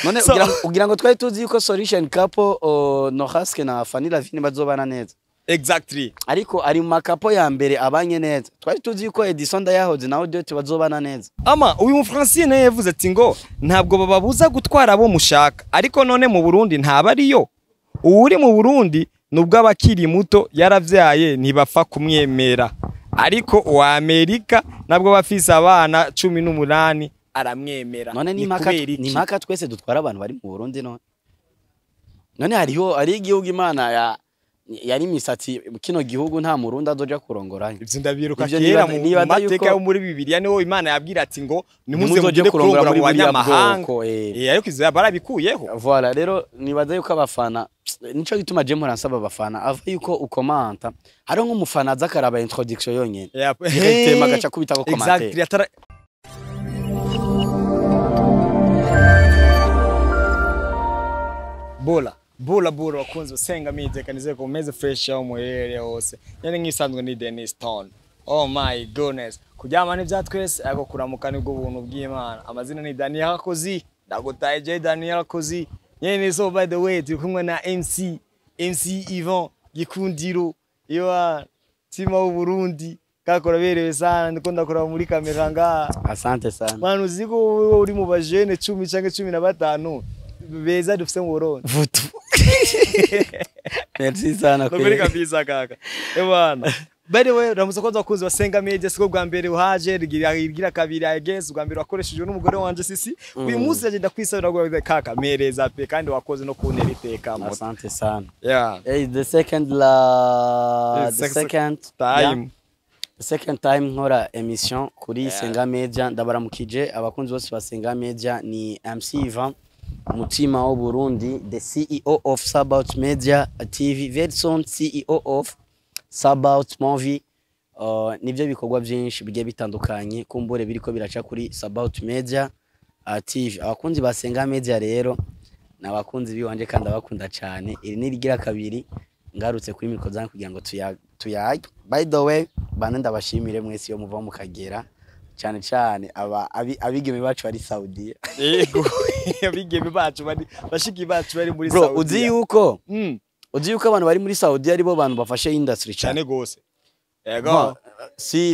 none ugira ngo twari tuzi yuko Solution Couple Nohaske na Fanny Lavine bazobana neza. Exactly. Ariko ari mu makapo ya mbere abanye neza. Twari tuzi yuko Edison Ndayahoze na Audiot bazobana neza. Ama uyu mufrancien naye yavuze ati ngo ntabwo bababuza gutwara abo mushaka, ariko none mu Burundi ntaba ariyo. Uri mu Burundi nubwo abakiri muto yaravyaye ntibapfa kumwemera, ariko wa Amerika nabwo bafise abana 18 aramwemera. None ni maka twese dutwara abantu bari mu Burundi none hariho ari igihugu Imana yari misati kino gihugu nta Murundi azoja kurongoranya. Ivyo ndabiruka kera mu mateka yo muri Bibiliya niho Imana yabwira ati ngo nimuze mugende kurongora mu banyamahanga. Ariko izo barabikuyeho. Voilà, rero nibaza yuko abafana nico gituma je nsaba abafana ava yuko ukomanta hari nk'umufana aza karaba introduction yonyene. Tema gacha kubita ko commentaire. Exactly. Bola wakunze usenga mide kanize ko meze fresh ya umurere hose. Yani ngisanzwe ni Dennis Stone. Oh my goodness. Kujyama n'ivya twese ariko kuramuka nibwo buntu bw'Imana. Amazina ni Daniel Kozi. Ndagotaye J Daniel Kozi. Nyene so by the way turi kumwe na MC Ivan Gikundiro. Yo tima u Burundi. Kakora berewe sana ndiko ndakora muri kamera nga. Asante sana. Manu uziko uri mu bajene 10 canke 15 beza dufise mu Burundi. Vutu. Merci sana kwa. Nokuri kabisa kaka. Bana. By the way, ramuza ko zakunze basenga media siko bwa mbere uhaje rigira kabiri against bwa mbere wakoreshejwe n'umugore wanje Sisi. Uyu munsi agenda kwisabira ngo kaka mereza pe kandi wakoze no kuntera iteka. Asante sana. Yeah. Hey, the second time nkora emission kuri Senga Media ndabaramukije abakunzi bose basenga media ni MC Ivan Mutima wo Burundi, the CEO of Sabout Media TV, very soon CEO of Sabout Movie. Nivyo bikorwa byinshi bigiye bitandukanye kumbure biriko biraca kuri Sabout Media TV. Abakunzi basenga media rero nabakunzi biwanje kandi abakunda cyane. Iri ni rigira kabiri ngarutse kuri mikro zangu kugira ngo tuyage. By the way, bana ndabashimire mwese yo muva mu Kagera cyane cyane abigeme bacu bari Saudi. Yego abigeme bacu bashiki bacu bari muri Saudi. Bro, uzi yuko abantu bari muri Saudi ari bo bantu bafashe industry cyane gose. Yego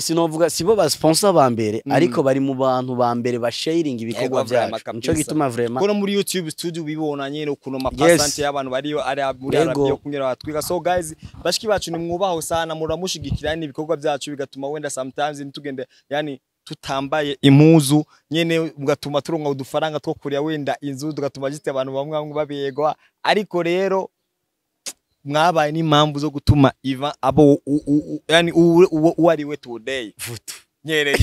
sinovuga sibo ba sponsor ba mbere ariko bari mu bantu ba mbere ba sharing ibikorwa byacu. Nico gituma vraiment kono muri YouTube studio bibona nyene ukuno mapasante y'abantu bari ari muri Arabia kunyera batwiga. So guys, bashiki bacu ni mwubaho sana muramushigikira ibikorwa byacu bigatuma wenda sometimes nitugende yani tutambaye impuzu nyene mugatuma turonka udufaranga two kuriya wenda inzu tugatuma gite abantu bamwe babegwa. Ariko rero mwabaye n'impamvu zo gutuma Ivan abo yani uwari we today vutu nyere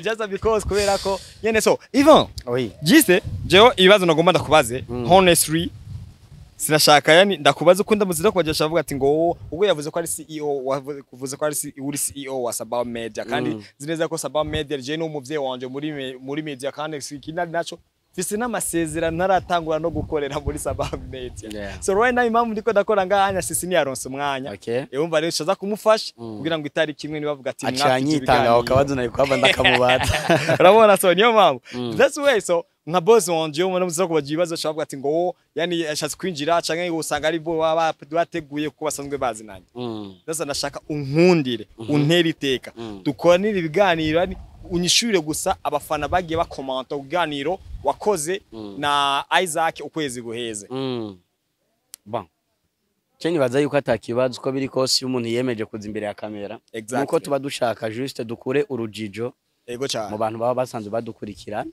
just because kubera ko nyene. So Ivan jise jeo ibibazo nagomba ndakubaze honestly sinashaka yani ndakubaza uko ndamuzira kubagisha avuga ati ngo ubwo yavuze ko ari CEO wavuze ko ari uri CEO wa Sabout Media kandi zineza ko Sabout Media je no muvye wanje muri media kandi sikina naco fise n'amasezerano naratangura no gukorera muri Sabout Media. So right now impamvu ndiko ndakora ngahanya Sisi ni yaronse umwanya yumva rero shaza kumufasha kugira ngo itari kimwe ni bavuga ati mwanyitanga akabazo nayo kwaba ndakamubata. Urabona so niyo mpamvu that's way. So nka boss wanje yo mwana kubagira ibibazo shavuga ati ngo yani ashatse kwinjira canke usanga ari bo bateguye ko basanzwe bazinanye. Ndasa ndashaka unkundire untera iteka dukoranira ibiganiro unyishurire gusa abafana bagiye bakomanta uganiro wakoze na Isaac ukwezi guheze. Bon. Chenye baza yuko atakibazo ko biri kose umuntu yemeje kuza imbere ya kamera. Nuko tuba dushaka juste dukure urujijo mu bantu baba basanzwe badukurikira.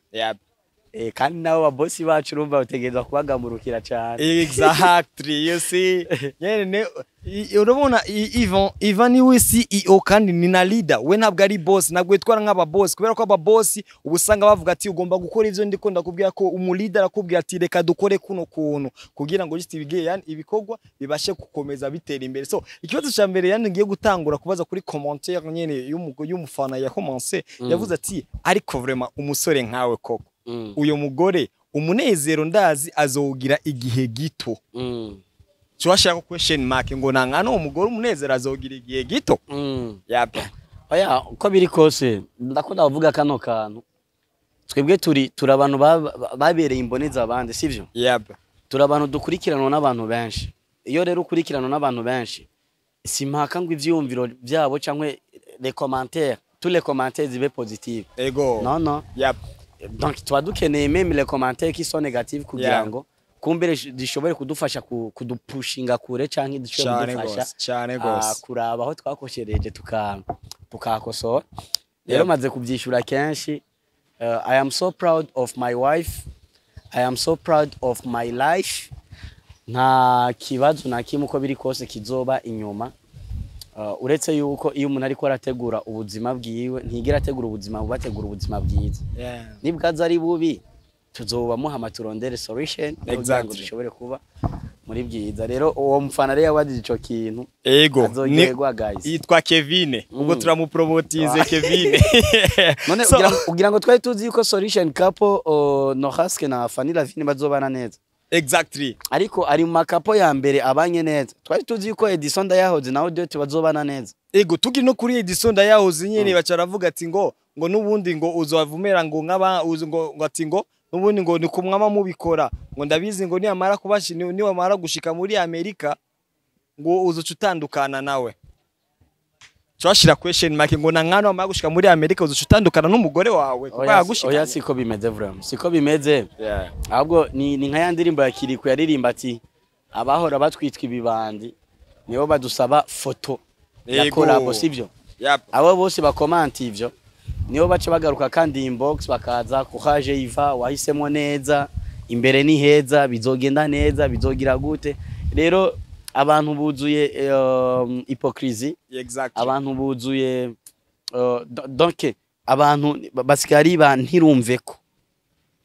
Kandi nabo babosi bacu urumva utegereza kubagamurukira cyane. Exactly, you see. Nyene urabona Ivan ni we CEO kandi ni na leader. We ntabwo ari boss, ntabwo yitwara nk'aba boss kubera ko aba boss ubusanga bavuga ati ugomba gukora ivyo ndiko ndakubwira ko leader akubwira ati reka dukore kuno kuntu kugira ngo just ibige yani ibikorwa bibashe gukomeza bitera imbere. So ikibazo cya mbere yani ngiye gutangura kubaza kuri commentaire nyene y'umufana ya commencer yavuze ati ariko vraiment umusore nkawe koko uyo mugore umunezero ndazi azowugira igihe gito. Cyashaka question mark ngo nangana umugore umunezero azogira igihe gito. Oya uko biri kose ndakunda kuvuga kano kantu twebwe turi abantu babereye imboneza abandi sivyo yep turi abantu dukurikiranwa n'abantu benshi iyo rero ukurikiranwa n'abantu benshi simpaka ngo ivyumviro byabo cyangwe les commentaires tous les commentaires zibe positive ego non non yep donc toi dukeneye même les commentaires qui sont négatifs kugira ngo kumbere dishobore kudufasha kudupushinga kure canke dishobore kudufasha cyane gose kuraba aho twakoshereje tukakosora rero maze kubyishura kenshi I am so proud of my wife I am so proud of my life nta kibazo na kimwe uko biri kose kizoba inyuma uretse yuko iyo umuntu ariko arategura ubuzima bwiwe ntigira ategura ubuzima bubategura ubuzima bwiza nibwaza ari bubi tuzoba muhama turondere solution kugira ngo dushobore kuba muri bwiza rero uwo mfana rero yawadije ico kintu ego azogerwa guys yitwa Kevin ubwo turamupromotize Kevin none ugira ngo twari tuzi yuko solution couple Nohaske na Fanny Lavine bazobana neza exactly ariko ari mu makapo ya mbere abanye neza twari tuzi yuko Edison Ndayahoze na Odette bazobana neza ego tugi no kuri Edison Ndayahoze nyene bacaravuga ati ngo nubundi ngo uzovumera ngo nkaba ngo ati ngo nubundi ngo ni kumwama mubikora ngo ndabizi ngo niyamara kubashi niwamara gushika muri Amerika ngo uzucutandukana nawe twashira question mark ngo nankano amara gushika muri Amerika uzucutandukana n'umugore wawe kuko yagushika oya siko bimeze vraiment siko bimeze ahubwo ni nka ya ndirimbo yakiri ku yaririmba ati abahora batwitwa ibibandi nibo badusaba foto ya collab sivyo abo bose bakomanta ivyo niyo bace bagaruka kandi inbox bakaza kuhaje Iva wahisemo neza imbere ni heza bizogenda neza bizogira gute rero abantu buzuye hypocrisie abantu buzuye donc abantu basikari ba ntirumve ko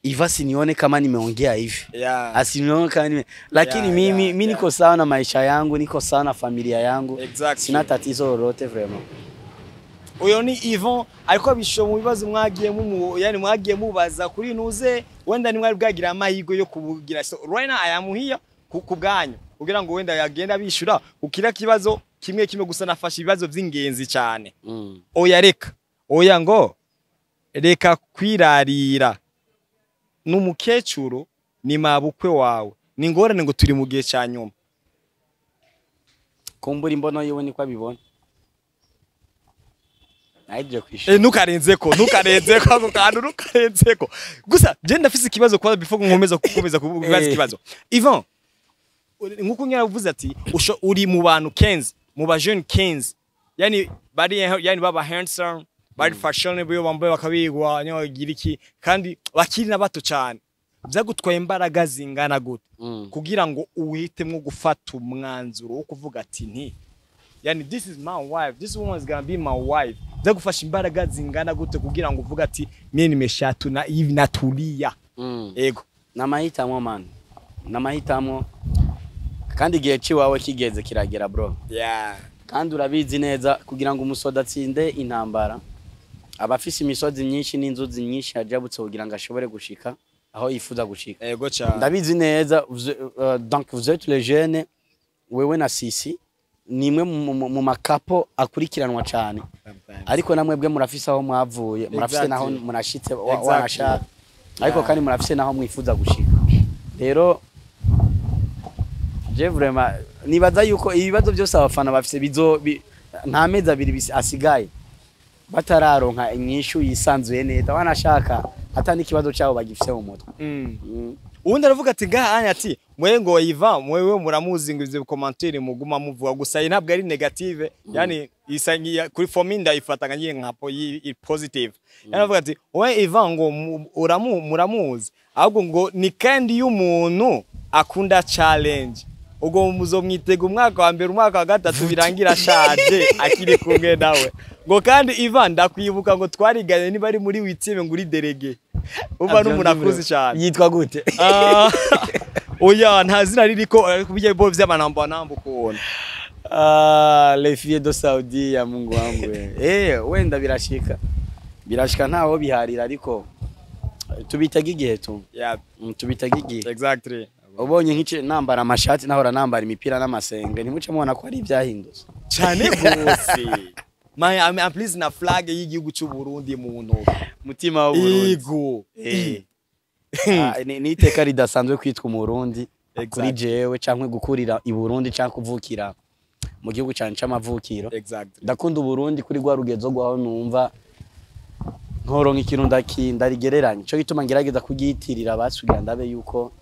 Iva sinione kama nimeongea hivi asinione kama lakini mimi niko sawa na maisha yangu niko sawa na familia yangu sina tatizo lolote vraiment uyo ni Yvon ariko bisho mu bibazo mwagiye yani mwagiye mubaza kuri nuze wenda ni mwari bwagira amahigo yo kubugira so right now I am here kubwanyu kugira ngo wenda yagenda bishura ukira kibazo kimwe gusa nafasha ibibazo by'ingenzi cyane oya reka kwirarira n'umukecuru ni mabukwe wawe ni ngorane ngo turi mu gihe cya nyuma kumbura imbono yewe niko abibona naije kwishura ntukarenzeko ako kantu ntukarenzeko gusa je ndafise ikibazo kwa before nkomeza kubaza ikibazo Yvon nkuko nyaravuze ati uri mu bantu 15 mu ba jeune 15 yani baba handsome bari fashionable bambaye bakabigwa nyo giriki kandi bakiri nabato cyane byagutwaye imbaraga zingana gute kugira ngo uhitemwe gufata umwanzuro wo kuvuga ati nti yani this is my wife this woman is going to be my wife byagufasha imbaraga zingana gute kugira ngo uvuga ati mimi nimeshatu na hivi natulia ego namahitamo man namahitamo kandi igihe ciwawe kigeze kiragera bro kandi urabizi neza kugira ngo umusoda atsinde intambara abafise imisozi myinshi n'inzuzi nyinshi yajabutse kugira ngo ashobore gushika aho yifuza gushika ego cyane ndabizi neza donc vous êtes les jeunes wewe na Sisi nimwe mu makapo akurikiranwa cyane ariko namwe bwe murafise aho mwavuye murafise naho munashitse wanashaka ariko kandi murafise naho mwifuza gushika rero je vraiment nibaza yuko ibibazo byose abafana bafise nta mezi abiri asigaye batararonka inyishu yisanzuye neza wanashaka hata n'ikibazo cyabo bagifise mu mutwe ubundi aravuga ati ngahanya ati mwe ngo Yvan mwewe muramuzi ngo izo commentaire muguma muvuga gusa ntabwo ari negative yani isangiye kuri fominda ifatanga ngiye nkapo positive yani aravuga ati we Yvan ngo muramuzi ahubwo ngo ni kandi y'umuntu akunda challenge ubwo muzomwitega umwaka wa mbere umwaka wa gatatu birangira shaje akiri kumwe nawe ngo kandi Yvan ndakwibuka ngo twariganye niba ari muri witibe nguri delege uba n'umunakuzi cyane yitwa gute oya nta zina ririko kubije bo vy'abanamba nambo kubona les filles de Saudi ya Mungu wangu wenda birashika ntaho biharira ariko tubitaga igihe tu tubitaga igihe exactly ubonye nk'ice nambara amashati nahora nambara imipira n'amasenge ntimuce mubona ko ari ibyahindutse cyane gose en plus na flag y'igihugu cy'u Burundi mu ntoki mutima w'Uburundi yego ni iteka ridasanzwe kwitwa umurundi kuri Exactly. jewe canke gukurira i Burundi canke kuvukira mu gihugu cyane c'amavukiro Exactly. ndakunda Uburundi kuri gwa rugezo gwaho numva nkoronka ikintu ndarigereranya cyo gituma ngerageza kugiyitirira basugira ndabe yuko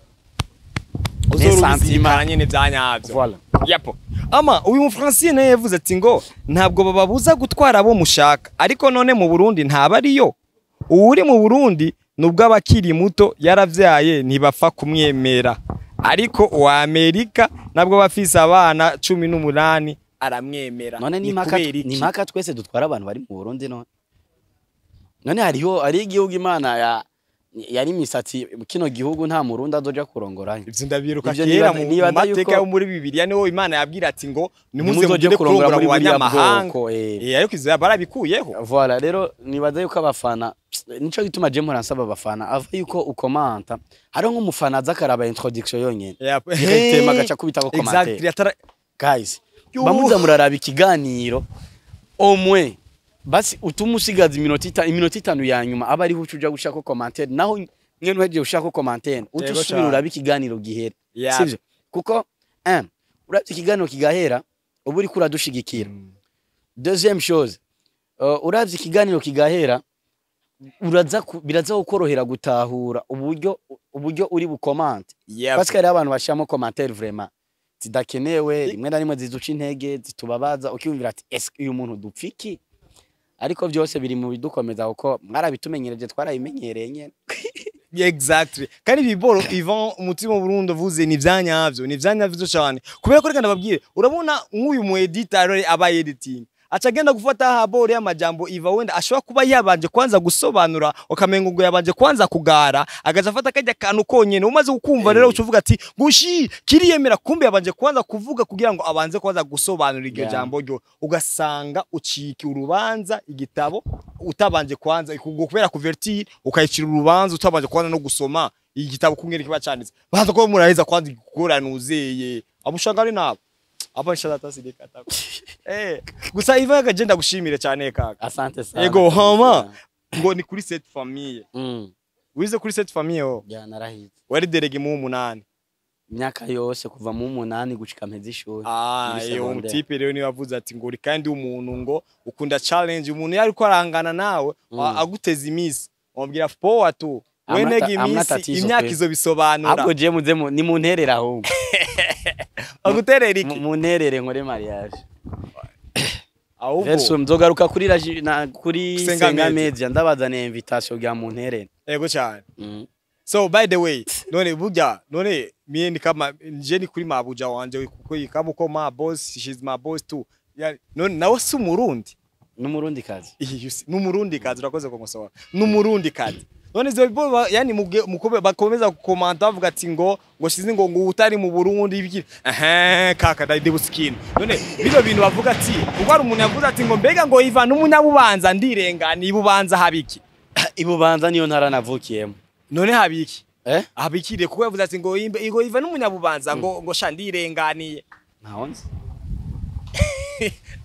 uzorubisikana nyene vyanyavyo voilà yapo ama uyu mufrancien naye yavuze ati ngo ntabwo bababuza gutwara abo mushaka ariko none mu Burundi ntaba ariyo uri mu Burundi nubwo abakiri muto yaravyaye ntibapfa kumwemera ariko uwa Amerika nabwo bafise abana 18 aramwemera none ni maka twese dutwara abantu bari mu Burundi none hariho ari igihugu Imana yari misati kino gihugu nta murundi azoja kurongoranya ivyo ndabiruka kera mu mateka yo muri Bibiliya niho Imana yabwira ati ngo nimuze mugire kurongora mu banyamahanga ariko izo barabikuyeho voilà rero nibaza yuko abafana nico gituma je mpora abafana ava yuko ukomanta hariho nk'umufana azakaraba introduction yonyene direktema gaca kubitako commentaire guys bamuza muraraba ikiganiro omwe basi utumusigaza iminota 5 ya nyuma aba ari ucuja gushaka commentaire naho nyene uheje ushaka commentaire utusubira urabi ikiganiro gihere sivyo kuko urabi ikiganiro kigahera ubu uri kuradushigikira deuxième chose urabi ikiganiro kigahera biraza gukorohera gutahura uburyo uri bukomante parce que ari abantu bashamo commentaire vraiment zidakenewe rimwe na rimwe zizuca intege zitubabaza ukiyumvira ati est uyu muntu dupfiki ariko byose biri mu bidukomeza uko mwarabitumenyereje twarabimenyereye nyene exactly kandi biboro Ivan umutima mu Burundi vuze ni vyanyavyo cyane kubera ko reka ndababwire urabona nk'uyu mu editor aba editing acagenda gufata habore y'amajambo Iva wenda ashobora kuba yabanje kwanza gusobanura ukamengo ngo yabanje kwanza kugara agaza afata kajya kantu konyene umaze ukumva rero ucuvuga ati gushi kiriyemera kumbe yabanje kwanza kuvuga kugira ngo abanze kwanza gusobanura iryo jambo ryo ugasanga uciki urubanza igitabo utabanje kwanza kubera kuvertir ukayicira urubanza utabanje kwanza no gusoma igitabo kungere kiba cyanditse baza ko muraheza kwanza gukoranuzeye abushangari nabo aba nshaka sidekata gusa Iva yakagenda gushimire cyane kaka asante sana ego hama ngo ni kuri cette famille wize kuri cette famille ya narahize wari derege mu 8 imyaka yose kuva mu 8 gushika mpezi ishuri iyo mutipe rero ni wavuze ati ngo uri kandi umuntu ngo ukunda challenge umuntu yari ko arangana nawe aguteza imisi wabwira power tu wenege imisi imyaka izo bisobanura ahubwo je muze ni munterera ahubwo aguterera iki munterere nkore mariage ahubwo verso mzogaruka kuri Senga Media ndabazana invitation ya munterere yego cyane so by the way none mie ni kama je ni kuri mabuja wanje kuko kama uko ma boss she's my boss too none nawe si umurundi n'umurundi kazi n'umurundi kazi urakoze ko musaba n'umurundi kazi none zo yani mukobe bakomeza gukomanta bavuga ati ngo shizi ngo utari mu Burundi ibiki kaka dai buskini none bino bintu bavuga ati ubwo ari umuntu yavuze ati ngo mbega ngo Iva n'umunyabubanza ndirengana ibubanza habiki ibubanza niyo ntara navukiyemo none habiki habikire kuko yavuze ati ngo Iva n'umunyabubanza ngo shandirenganiye ntawonze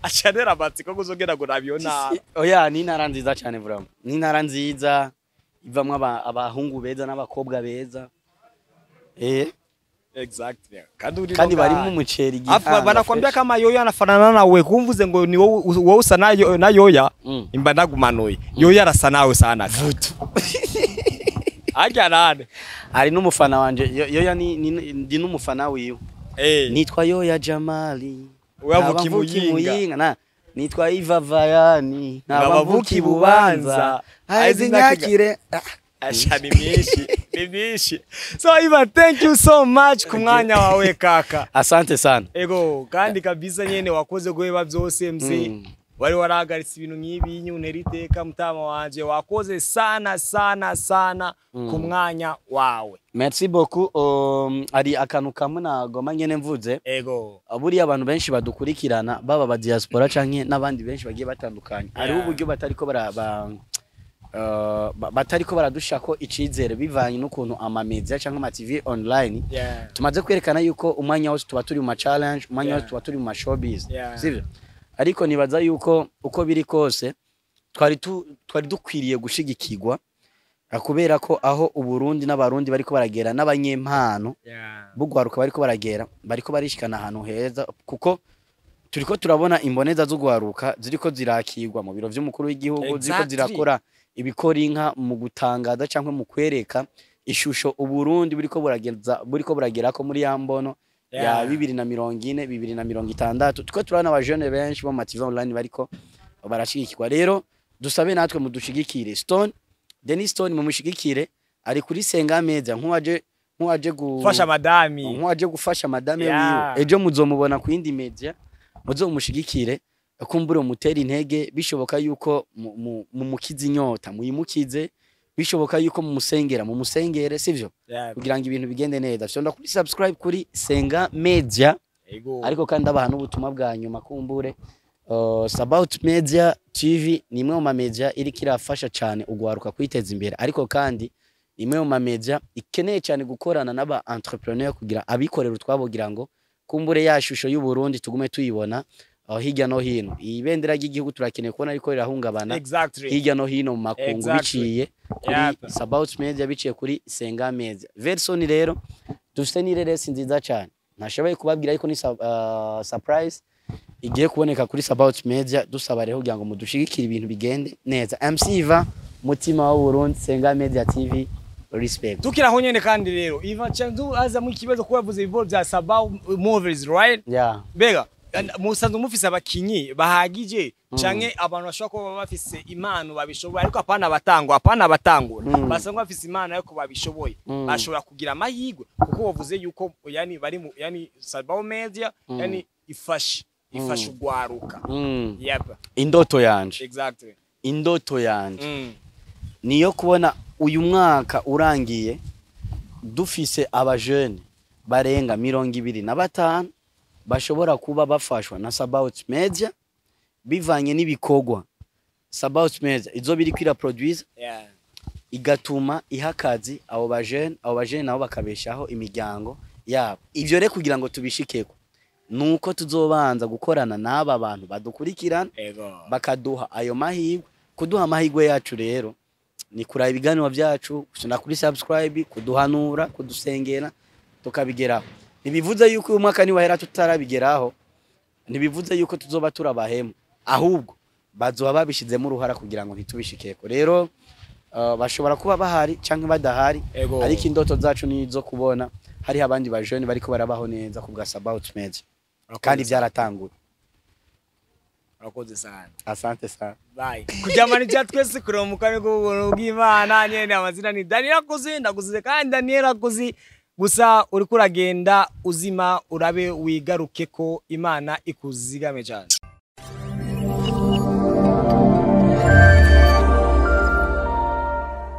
achanera batsiko kuzogera ngo nabiona oya ni ntara nziza cyane vraiment ni ntara nziza ivamwe abahungu beza n'abakobwa beza exactly kandi bari mu muceri gihanga banakwambia kama yoya anafanana nawe kumvuze ngo ni wowe usa na yoya imba ndagumanuye yoya arasa nawe sana vutu ajya nane ari n'umufana wanje yoya ndi n'umufana wiwe nitwa Yoya Jamali wavuki muyinga nitwa Iva Vayani nabavuki Bubanza aizi nyakire ashani mishi so Iva thank you so much kumwanya wawe kaka asante sana ego kandi kabisa nyene wakoze goheba byose mze wari waragaritse ibintu nk'ibi nyune riteka mutama wanje wakoze sana kumwanya wawe merci beaucoup ari akantu kamwe nagoma nyene mvuze ego aburi abantu benshi badukurikirana baba ba diaspora canke nabandi benshi bagiye batandukanye ari uburyo batariko baradushako icizere bivanye n'ukuntu amamedia canke ama TV online tumaze kwerekana yuko umwanya wose tuba turi mu challenge umwanya wose tuba turi mu showbiz sivyo ariko nibaza yuko uko biri kose twari dukwiriye gushigikirwa kubera ko aho Uburundi n'abarundi bariko baragera n'abanyempano bugwaruka bariko barishikana ahantu heza kuko turiko turabona imboneza z'ugwaruka ziriko zirakirwa mu biro vy'umukuru w'igihugu ziriko zirakora ibikora inka mu gutangaza canke mu kwereka ishusho Uburundi buriko buragerako muri ya mbono ya 2040 2060 turiko turabona abajene benshi bo Mativa Online bariko barashigikirwa rero dusabe natwe mu dushigikire Stone Denis Stone mu mushigikire ari kuri Senga Media nk'uwaje gufasha madami wiwe ejo muzomubona ku yindi media muzomushigikire kumbure umutera intege bishoboka yuko mu mukizi inyota muyimukize bishoboka yuko mu musengere sivyo kugira ngo ibintu bigende neza shonda kuri subscribe kuri Senga Media ariko kandi abantu ubutumwa bwa nyuma kumbure Sabaut Media TV ni imwe mu media iri kirafasha cyane ugwaruka kwiteza imbere ariko kandi imwe mu media ikeneye cyane gukorana n'aba entrepreneur kugira abikorera utwabogira ngo kumbure ya shusho y'u Burundi tugume tuyibona hirya no hino ibendera ry'igihugu turakeneye kubona ariko rirahungabana hirya no hino mu makungu biciye kuri Sabaut Media biciye kuri Senga Media version rero dufite n'ireresi nziza cyane nashoboye kubabwira ariko ni surprise igiye kuboneka kuri Sabaut Media dusaba rero kugira ngo mudushigikire ibintu bigende neza MC Iva mutima wa Burundi Senga Media TV respect tukiraho nyene kandi rero Iva Chandu aza mu kibazo ko yavuze ibivoro bya Sabaut Movies right bega musanzwe mufise abakinyi bahagije canke abantu bashobora kuba bafise impano babishoboye ariko apana batangura basangwa bafise impano ariko babishoboye bashobora kugira amahirwe kuko bavuze yuko yani bari yani Sabaut Media yani ifasha ugwaruka indoto yanje indoto yanje niyo kubona uyu mwaka urangiye dufise abajene barenga 25 bashobora kuba bafashwa na Sabaut Media bivanye n'ibikogwa Sabaut Media izo biri kwira produce igatuma ihakazi abo bajene nabo bakabeshaho imiryango yabo ivyo rero kugira ngo tubishikeko nuko tuzobanza gukorana n'aba bantu badukurikirana bakaduha ayo mahirwe kuduha amahirwe yacu rero ni kuraba ibiganiro byacu gushona kuri subscribe kuduhanura kudusengera tukabigeraho nibivuze yuko uyu mwaka ni wahera tutarabigeraho nibivuze yuko tuzoba turabahemu ahubwo bazoba babishizemo uruhara kugira ngo ntitubishikeko rero bashobora kuba bahari canke badahari ariko indoto zacu nizo kubona hari abandi bajene bariko barabaho neza kubwa Sabaut Media kandi byaratanguye Urakoze sana. Asante sana. Bye. Kujamani chat twese kuromukane bw'Imana nyene amazina ni Daniel Kuzi ndaguzize kandi Daniel Kuzi gusa uri kuragenda uzima urabe wigaruke ko Imana ikuzigame cyane.